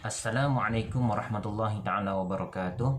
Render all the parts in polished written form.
Assalamualaikum warahmatullahi ta'ala wabarakatuh.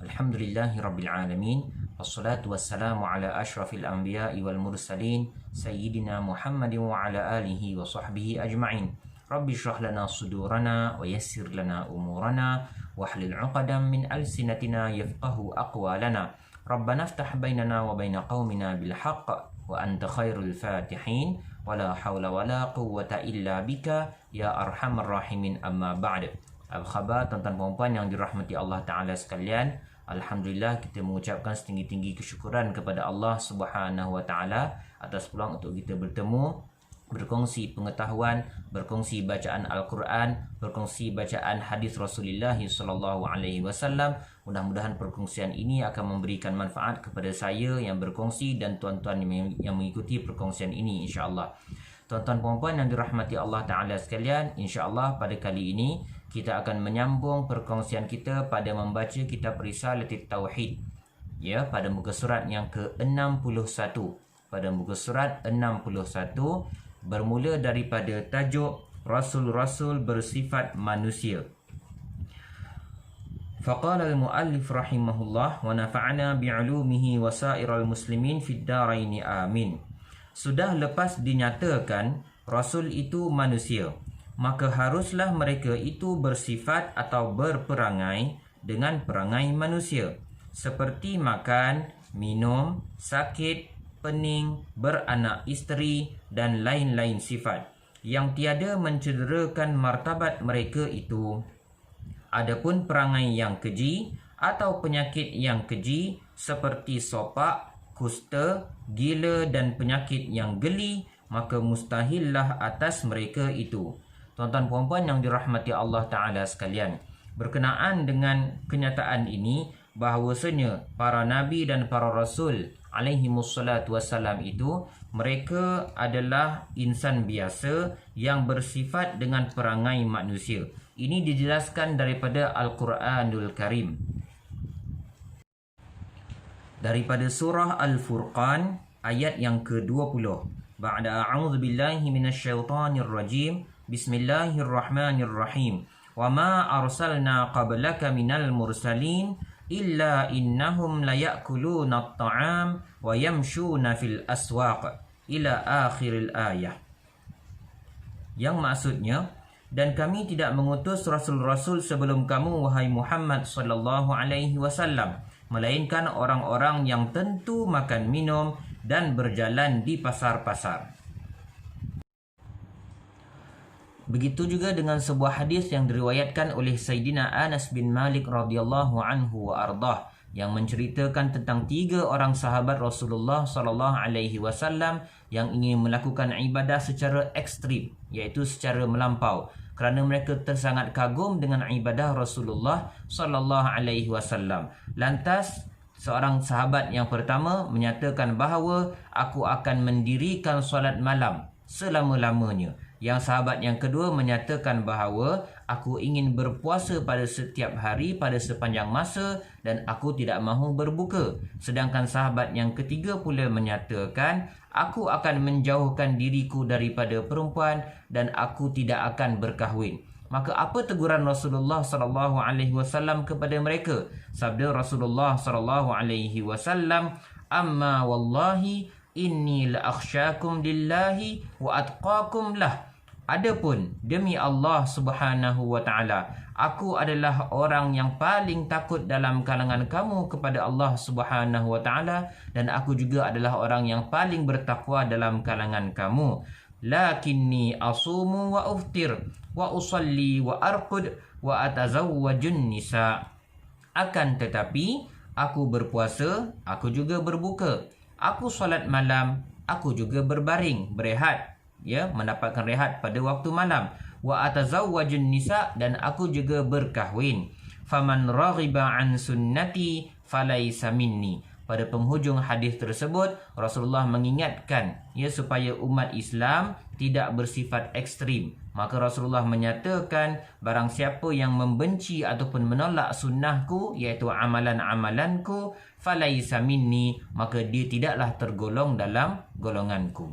Alhamdulillahi rabbil alamin. Wassalatu wassalamu ala ashrafil anbiya'i wal mursalin Sayyidina Muhammadin wa ala alihi wa sahbihi ajma'in. Rabbi syrah lana sudurana wa yassir lana umurana wahlul 'uqadam min alsinatina yafqahu aqwalana. Rabbana aftah bainana wa baina qaumina bil haqq wa anta khairul fatihin. Wala hawla wala quwwata illa bika ya arhamar rahimin, amma ba'd. Apa khabar tuan-tuan dan puan yang dirahmati Allah Ta'ala sekalian? Alhamdulillah, kita mengucapkan setinggi-tinggi kesyukuran kepada Allah Subhanahu Wa Ta'ala atas peluang untuk kita bertemu, berkongsi pengetahuan, berkongsi bacaan Al-Quran, berkongsi bacaan hadis Rasulullah sallallahu alaihi wasallam. Mudah-mudahan perkongsian ini akan memberikan manfaat kepada saya yang berkongsi dan tuan-tuan yang mengikuti perkongsian ini, insya-Allah. Tuan-tuan puan-puan yang dirahmati Allah Ta'ala sekalian, insya-Allah pada kali ini kita akan menyambung perkongsian kita pada membaca kitab Risalatit Tauhid, ya, pada muka surat yang ke-61. Pada muka surat 61 bermula daripada tajuk Rasul-Rasul bersifat manusia. Faqala al-muallif rahimahullah wa nafa'ana bi'ulumihi wa sa'iral muslimin fid daraini amin. Sudah lepas dinyatakan Rasul itu manusia, maka haruslah mereka itu bersifat atau berperangai dengan perangai manusia, seperti makan, minum, sakit, pening, beranak isteri dan lain-lain sifat yang tiada mencederakan martabat mereka itu. Adapun perangai yang keji atau penyakit yang keji seperti sopak, kusta, gila dan penyakit yang geli, maka mustahillah atas mereka itu. Tuan-tuan puan-puan yang dirahmati Allah Ta'ala sekalian, berkenaan dengan kenyataan ini bahawasanya para nabi dan para rasul alaihimussalatu wassalam itu, mereka adalah insan biasa yang bersifat dengan perangai manusia. Ini dijelaskan daripada Al-Quranul Karim, daripada surah Al-Furqan ayat yang ke-20. Ba'da a'udzu billahi minasyaitonir rajim. Bismillahirrahmanirrahim. Wa ma arsalna qablaka minal mursalin illa innahum layakuluna at-ta'am wa yamshuna fil aswaq, ila akhiril ayah. Yang maksudnya, dan kami tidak mengutus rasul-rasul sebelum kamu wahai Muhammad sallallahu alaihi wasallam, melainkan orang-orang yang tentu makan minum dan berjalan di pasar-pasar. Begitu juga dengan sebuah hadis yang diriwayatkan oleh Sayyidina Anas bin Malik radhiyallahu anhu wa ardah, yang menceritakan tentang 3 orang sahabat Rasulullah sallallahu alaihi wasallam yang ingin melakukan ibadah secara ekstrim, iaitu secara melampau, kerana mereka sangat kagum dengan ibadah Rasulullah sallallahu alaihi wasallam. Lantas seorang sahabat yang pertama menyatakan bahawa aku akan mendirikan solat malam selama-lamanya. Yang sahabat yang kedua menyatakan bahawa aku ingin berpuasa pada setiap hari pada sepanjang masa dan aku tidak mahu berbuka. Sedangkan sahabat yang ketiga pula menyatakan aku akan menjauhkan diriku daripada perempuan dan aku tidak akan berkahwin. Maka apa teguran Rasulullah sallallahu alaihi wasallam kepada mereka? Sabda Rasulullah sallallahu alaihi wasallam, "Amma wallahi inni la akhsyakum lillahi wa atqakum lah." Adapun demi Allah Subhanahu wa Ta'ala, aku adalah orang yang paling takut dalam kalangan kamu kepada Allah Subhanahu wa Ta'ala, dan aku juga adalah orang yang paling bertakwa dalam kalangan kamu. Lakinni asumu wa uftir wa usalli wa arqud wa atazawwajun nisa. Akan tetapi aku berpuasa, aku juga berbuka. Aku solat malam, aku juga berbaring, berehat, ya, mendapatkan rehat pada waktu malam. Wa atazawwajun nisa, dan aku juga berkahwin. Faman raghiba an sunnati falaysa minni. Pada penghujung hadis tersebut Rasulullah mengingatkan, ya, supaya umat Islam tidak bersifat ekstrim. Maka Rasulullah menyatakan barang siapa yang membenci ataupun menolak sunnahku, iaitu amalan-amalanku, falaysa minni, maka dia tidaklah tergolong dalam golonganku.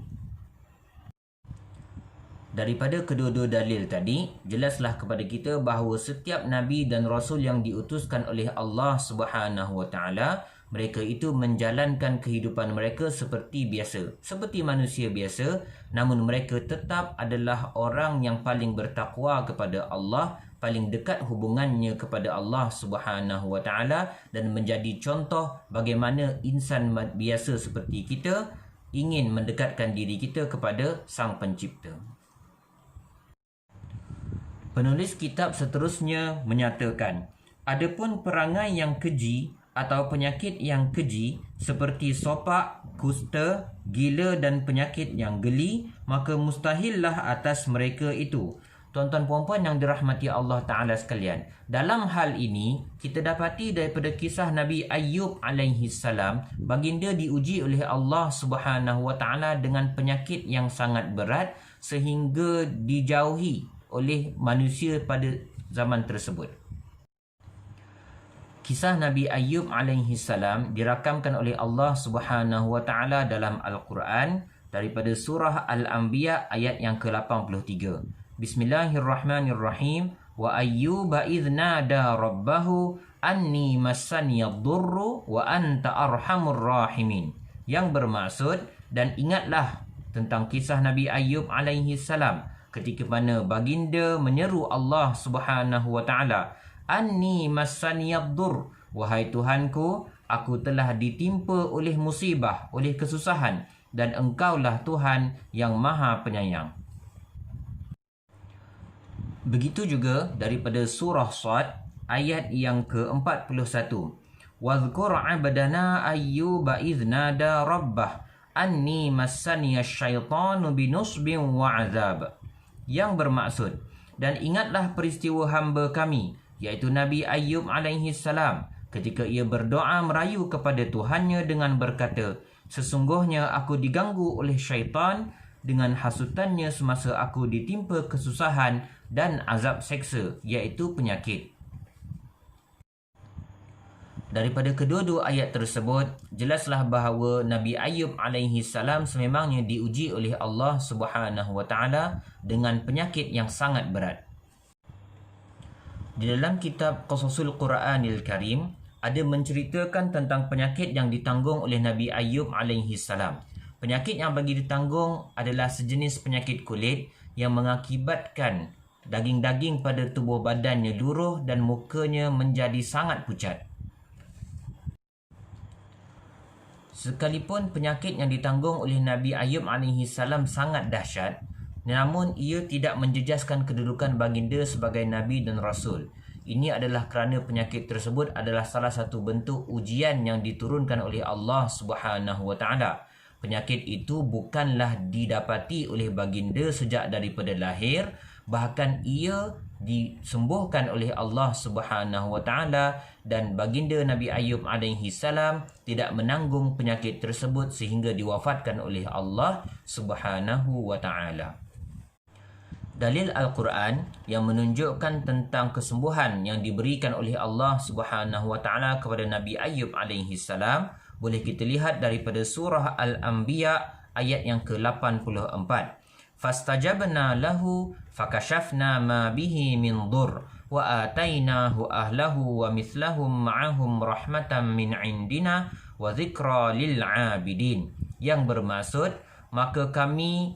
Daripada kedua-dua dalil tadi, jelaslah kepada kita bahawa setiap nabi dan rasul yang diutuskan oleh Allah Subhanahu wa taala, mereka itu menjalankan kehidupan mereka seperti biasa, seperti manusia biasa, namun mereka tetap adalah orang yang paling bertakwa kepada Allah, paling dekat hubungannya kepada Allah Subhanahu wa taala, dan menjadi contoh bagaimana insan biasa seperti kita ingin mendekatkan diri kita kepada Sang Pencipta. Penulis kitab seterusnya menyatakan, adapun perangai yang keji atau penyakit yang keji seperti sopak, kusta, gila dan penyakit yang geli, maka mustahillah atas mereka itu. Tuan-tuan puan-puan yang dirahmati Allah Ta'ala sekalian, dalam hal ini kita dapati daripada kisah Nabi Ayyub alaihi salam, baginda diuji oleh Allah Subhanahu wa taala dengan penyakit yang sangat berat sehingga dijauhi oleh manusia pada zaman tersebut. Kisah Nabi Ayyub alaihi salam dirakamkan oleh Allah Subhanahu wa taala dalam Al-Quran daripada surah Al-Anbiya ayat yang ke-83. Bismillahirrahmanirrahim. Wa ayyuba idh nada rabbahu anni massaniyad-durru wa anta arhamur rahimin. Yang bermaksud, dan ingatlah tentang kisah Nabi Ayyub alaihi salam ketika mana baginda menyeru Allah Subhanahu wa taala, anni massaniyad-dur, wahai Tuhanku, aku telah ditimpa oleh musibah, oleh kesusahan, dan engkaulah Tuhan yang Maha Penyayang. Begitu juga daripada surah Sad ayat yang ke-41. Wadhkur 'abdana ayyuba idh nada rabbah anni massaniyash-syaitanu binusbin wa 'adzab. Yang bermaksud, dan ingatlah peristiwa hamba kami, iaitu Nabi Ayyub alaihi salam, ketika ia berdoa merayu kepada Tuhannya dengan berkata, sesungguhnya aku diganggu oleh syaitan dengan hasutannya semasa aku ditimpa kesusahan dan azab seksa, iaitu penyakit. Daripada kedua-dua ayat tersebut, jelaslah bahawa Nabi Ayyub alaihi salam sememangnya diuji oleh Allah Subhanahu wa taala dengan penyakit yang sangat berat. Di dalam kitab Qasasul Quranil Karim ada menceritakan tentang penyakit yang ditanggung oleh Nabi Ayyub alaihi salam. Penyakit yang bagi ditanggung adalah sejenis penyakit kulit yang mengakibatkan daging-daging pada tubuh badannya luruh dan mukanya menjadi sangat pucat. Sekalipun penyakit yang ditanggung oleh Nabi Ayyub alaihi salam sangat dahsyat, namun ia tidak menjejaskan kedudukan baginda sebagai Nabi dan Rasul. Ini adalah kerana penyakit tersebut adalah salah satu bentuk ujian yang diturunkan oleh Allah Subhanahu wa taala. Penyakit itu bukanlah didapati oleh baginda sejak daripada lahir, bahkan ia disembuhkan oleh Allah Subhanahu wa taala, dan baginda Nabi Ayyub alaihi salam tidak menanggung penyakit tersebut sehingga diwafatkan oleh Allah Subhanahu wa taala. Dalil Al-Quran yang menunjukkan tentang kesembuhan yang diberikan oleh Allah Subhanahu wa taala kepada Nabi Ayyub alaihi salam boleh kita lihat daripada surah Al-Anbiya ayat yang ke-84. Fastajabna lahu fakashafna ma bihi min dur wa atainahu ahlahu wa mithlahum ma'ahum rahmatan min indina wa dhikra lil 'abidin. Yang bermaksud, maka kami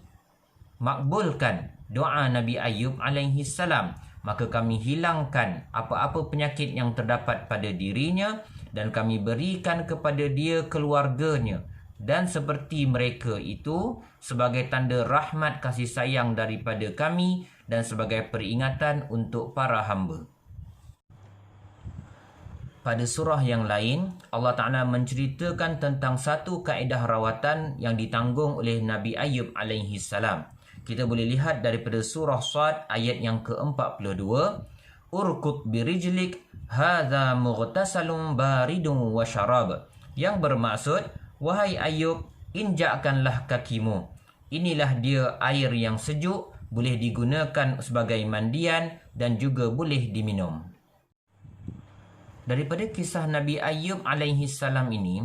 makbulkan doa Nabi Ayyub alaihi salam, maka kami hilangkan apa-apa penyakit yang terdapat pada dirinya dan kami berikan kepada dia keluarganya, dan seperti mereka itu sebagai tanda rahmat kasih sayang daripada kami dan sebagai peringatan untuk para hamba. Pada surah yang lain, Allah Ta'ala menceritakan tentang satu kaedah rawatan yang ditanggung oleh Nabi Ayyub alaihi salam. Kita boleh lihat daripada surah Sad ayat yang ke-42. Urkut birijlik hadza mughtasalun baridun wa syarab. Yang bermaksud, wahai Ayyub, injakkanlah kakimu. Inilah dia air yang sejuk, boleh digunakan sebagai mandian dan juga boleh diminum. Daripada kisah Nabi Ayyub alaihi salam ini,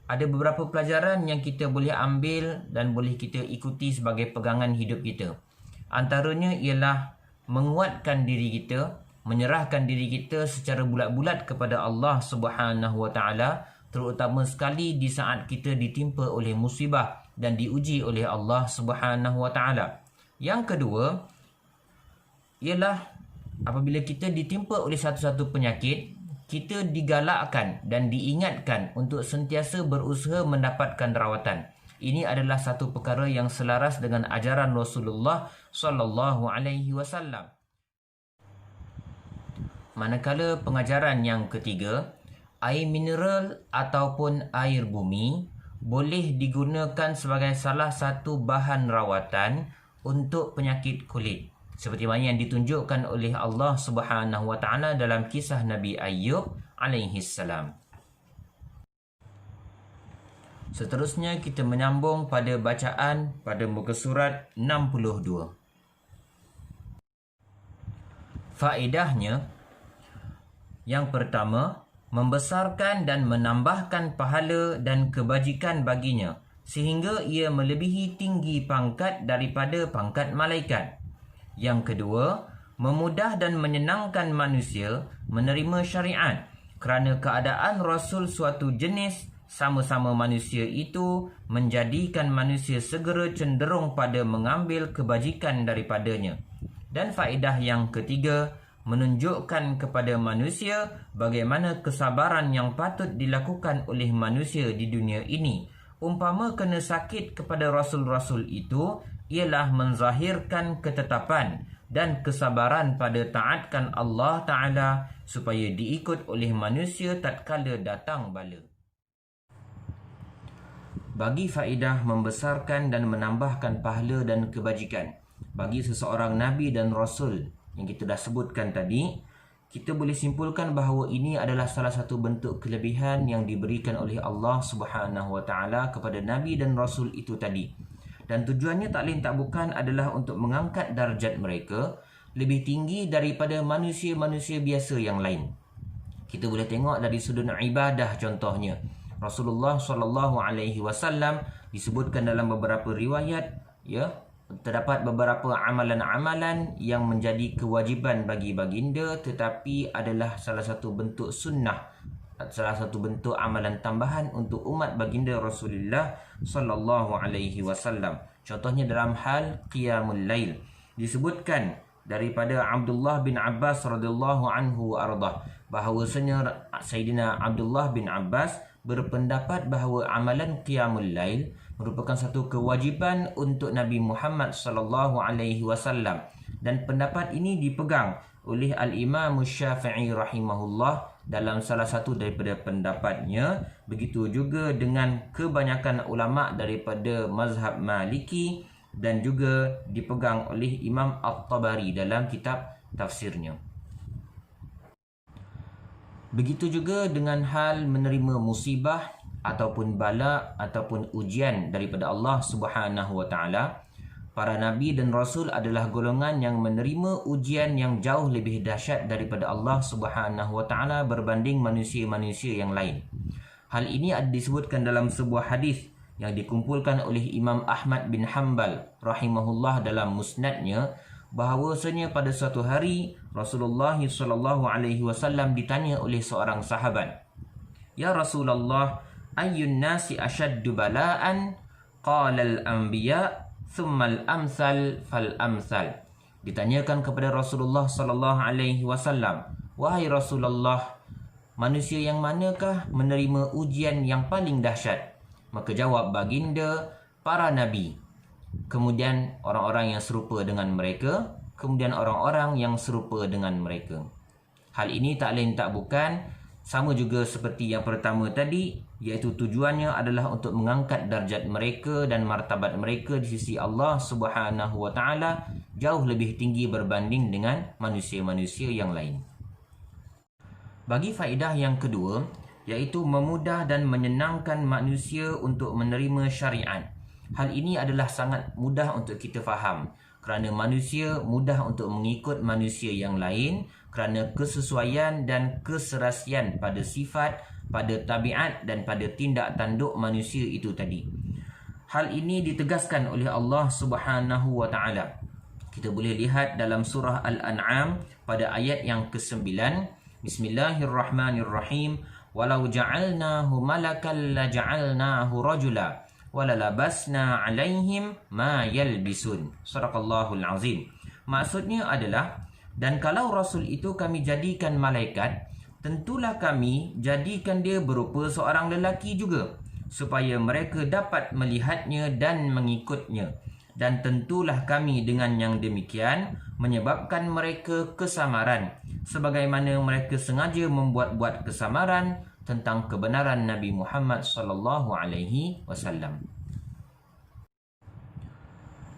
ada beberapa pelajaran yang kita boleh ambil dan boleh kita ikuti sebagai pegangan hidup kita. Antaranya ialah menguatkan diri kita, menyerahkan diri kita secara bulat-bulat kepada Allah Subhanahu wa taala, terutama sekali di saat kita ditimpa oleh musibah dan diuji oleh Allah Subhanahu wa taala. Yang kedua ialah apabila kita ditimpa oleh satu-satu penyakit, kita digalakkan dan diingatkan untuk sentiasa berusaha mendapatkan rawatan. Ini adalah satu perkara yang selaras dengan ajaran Rasulullah sallallahu alaihi wasallam. Manakala pengajaran yang ketiga, air mineral ataupun air bumi boleh digunakan sebagai salah satu bahan rawatan untuk penyakit kulit, seperti mana yang ditunjukkan oleh Allah Subhanahu wa taala dalam kisah Nabi Ayyub alaihi salam. Seterusnya kita menyambung pada bacaan pada muka surat 62. Faedahnya, yang pertama, membesarkan dan menambahkan pahala dan kebajikan baginya sehingga ia melebihi tinggi pangkat daripada pangkat malaikat. Yang kedua, memudah dan menyenangkan manusia menerima syariat kerana keadaan Rasul suatu jenis sama-sama manusia itu menjadikan manusia segera cenderung pada mengambil kebajikan daripadanya. Dan faedah yang ketiga, menunjukkan kepada manusia bagaimana kesabaran yang patut dilakukan oleh manusia di dunia ini. Umpama kena sakit kepada Rasul-Rasul itu ialah menzahirkan ketetapan dan kesabaran pada taatkan Allah Ta'ala supaya diikut oleh manusia tatkala datang bala. Bagi faedah membesarkan dan menambahkan pahala dan kebajikan bagi seseorang Nabi dan Rasul yang kita dah sebutkan tadi, kita boleh simpulkan bahawa ini adalah salah satu bentuk kelebihan yang diberikan oleh Allah Subhanahu wa taala kepada Nabi dan Rasul itu tadi. Dan tujuannya tak lain tak bukan adalah untuk mengangkat darjat mereka lebih tinggi daripada manusia-manusia biasa yang lain. Kita boleh tengok dari sudut ibadah contohnya. Rasulullah SAW disebutkan dalam beberapa riwayat, terdapat beberapa amalan-amalan yang menjadi kewajiban bagi baginda tetapi adalah salah satu bentuk sunnah, salah satu bentuk amalan tambahan untuk umat baginda Rasulullah SAW. Contohnya dalam hal qiyamul lail, disebutkan daripada Abdullah bin Abbas radhiyallahu anhu ardah bahawasanya Sayyidina Abdullah bin Abbas berpendapat bahawa amalan qiyamul lail merupakan satu kewajiban untuk Nabi Muhammad sallallahu alaihi wasallam, dan pendapat ini dipegang oleh Al-Imam Syafi'i rahimahullah dalam salah satu daripada pendapatnya. Begitu juga dengan kebanyakan ulama daripada mazhab Maliki dan juga dipegang oleh Imam At-Tabari dalam kitab tafsirnya. Begitu juga dengan hal menerima musibah ataupun bala ataupun ujian daripada Allah Subhanahu wa taala. Para nabi dan rasul adalah golongan yang menerima ujian yang jauh lebih dahsyat daripada Allah Subhanahu wa taala berbanding manusia-manusia yang lain. Hal ini ada disebutkan dalam sebuah hadis yang dikumpulkan oleh Imam Ahmad bin Hanbal rahimahullah dalam musnadnya, bahawasanya pada suatu hari Rasulullah SAW ditanya oleh seorang sahabat, "Ya Rasulullah, ayyun nasi ashaddu bala'an?" Qala al-anbiya thumma al-amsal fal-amsal. Ditanyakan kepada Rasulullah SAW, "Wahai Rasulullah, manusia yang manakah menerima ujian yang paling dahsyat?" Maka jawab baginda, para nabi, kemudian orang-orang yang serupa dengan mereka, kemudian orang-orang yang serupa dengan mereka. Hal ini tak lain tak bukan sama juga seperti yang pertama tadi, iaitu tujuannya adalah untuk mengangkat darjat mereka dan martabat mereka di sisi Allah Subhanahu wa taala jauh lebih tinggi berbanding dengan manusia-manusia yang lain. Bagi faedah yang kedua, iaitu memudah dan menyenangkan manusia untuk menerima syariat. Hal ini adalah sangat mudah untuk kita faham kerana manusia mudah untuk mengikut manusia yang lain kerana kesesuaian dan keserasian pada sifat, pada tabiat dan pada tindak tanduk manusia itu tadi. Hal ini ditegaskan oleh Allah Subhanahu wa taala. Kita boleh lihat dalam surah Al-An'am pada ayat yang ke-9. Bismillahirrahmanirrahim. Walau ja'alnahu malakan la ja'alnahu rajula walalabasna alaihim ma yalbisun. Sadaqallahul azim. Maksudnya adalah, dan kalau Rasul itu kami jadikan malaikat, tentulah kami jadikan dia berupa seorang lelaki juga, supaya mereka dapat melihatnya dan mengikutnya. Dan tentulah kami dengan yang demikian menyebabkan mereka kesamaran, sebagaimana mereka sengaja membuat-buat kesamaran tentang kebenaran Nabi Muhammad sallallahu alaihi wasallam.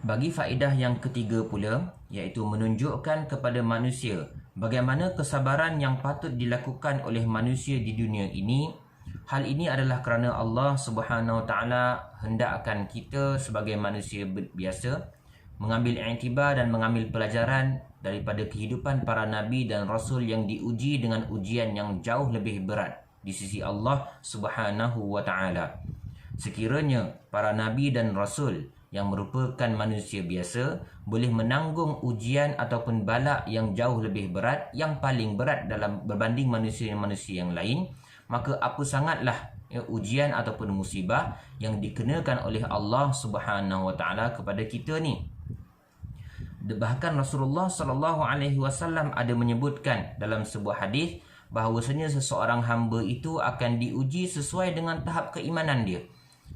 Bagi faedah yang ketiga pula, iaitu menunjukkan kepada manusia bagaimana kesabaran yang patut dilakukan oleh manusia di dunia ini. Hal ini adalah kerana Allah Subhanahu Wa Taala hendakkan kita sebagai manusia biasa mengambil iktibar dan mengambil pelajaran daripada kehidupan para nabi dan rasul yang diuji dengan ujian yang jauh lebih berat di sisi Allah Subhanahu Wa Taala. Sekiranya para nabi dan rasul yang merupakan manusia biasa boleh menanggung ujian ataupun bala yang jauh lebih berat, yang paling berat dalam berbanding manusia-manusia yang lain, maka apa sangatlah ujian ataupun musibah yang dikenakan oleh Allah Subhanahu Wa Taala kepada kita ni. Bahkan Rasulullah sallallahu alaihi wasallam ada menyebutkan dalam sebuah hadis bahawasanya seseorang hamba itu akan diuji sesuai dengan tahap keimanan dia.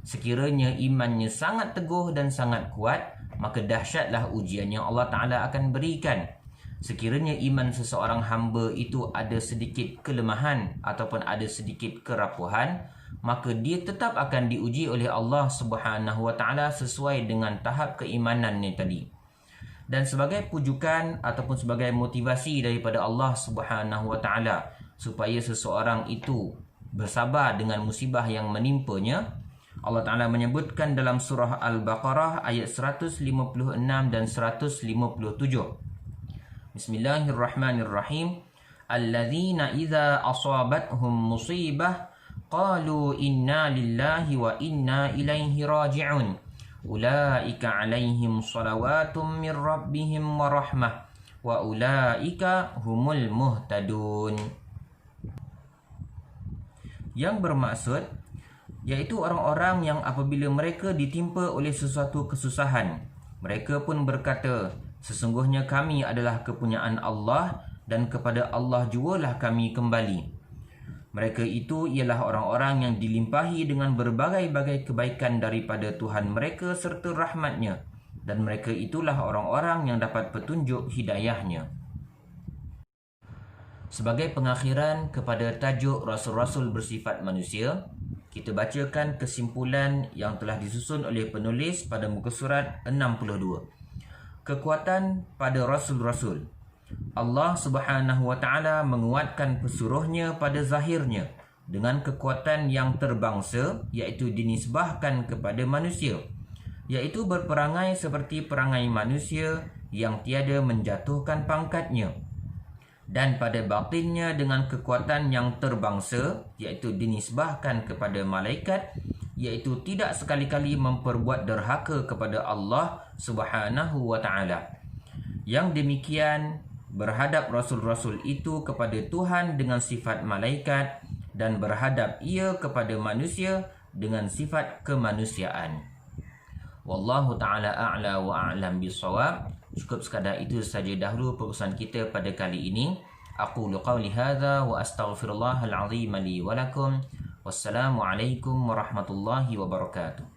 Sekiranya imannya sangat teguh dan sangat kuat, maka dahsyatlah ujian yang Allah Ta'ala akan berikan. Sekiranya iman seseorang hamba itu ada sedikit kelemahan ataupun ada sedikit kerapuhan, maka dia tetap akan diuji oleh Allah Subhanahu Wa Ta'ala sesuai dengan tahap keimanannya tadi. Dan sebagai pujukan ataupun sebagai motivasi daripada Allah Subhanahu Wa Ta'ala supaya seseorang itu bersabar dengan musibah yang menimpanya, Allah Ta'ala menyebutkan dalam surah Al-Baqarah ayat 156 dan 157. Bismillahirrahmanirrahim. Alladzina idza asabathum musibah qalu inna lillahi wa inna ilaihi raji'un. Ulaika alaihim salawatum min rabbihim wa rahmah wa ulaika humul muhtadun. Yang bermaksud iaitu orang-orang yang apabila mereka ditimpa oleh sesuatu kesusahan, mereka pun berkata, sesungguhnya kami adalah kepunyaan Allah dan kepada Allah jualah kami kembali. Mereka itu ialah orang-orang yang dilimpahi dengan berbagai-bagai kebaikan daripada Tuhan mereka serta rahmatnya, dan mereka itulah orang-orang yang dapat petunjuk hidayahnya. Sebagai pengakhiran kepada tajuk Rasul-Rasul bersifat manusia, kita bacakan kesimpulan yang telah disusun oleh penulis pada muka surat 62. Kekuatan pada Rasul-Rasul. Allah Subhanahu Wa Taala menguatkan pesuruhnya pada zahirnya dengan kekuatan yang terbangsa, iaitu dinisbahkan kepada manusia, iaitu berperangai seperti perangai manusia yang tiada menjatuhkan pangkatnya. Dan pada batinnya dengan kekuatan yang terbangsa, iaitu dinisbahkan kepada malaikat, iaitu tidak sekali-kali memperbuat derhaka kepada Allah Subhanahu Wa Taala. Yang demikian berhadap Rasul-Rasul itu kepada Tuhan dengan sifat malaikat, dan berhadap ia kepada manusia dengan sifat kemanusiaan. Wallahu ta'ala a'la wa a'lam bisawab. Cukup sekadar itu saja dahulu perusahaan kita pada kali ini. Aqulu qawli hadha wa astaghfirullahal azim li wa lakum. Wassalamualaikum warahmatullahi wabarakatuh.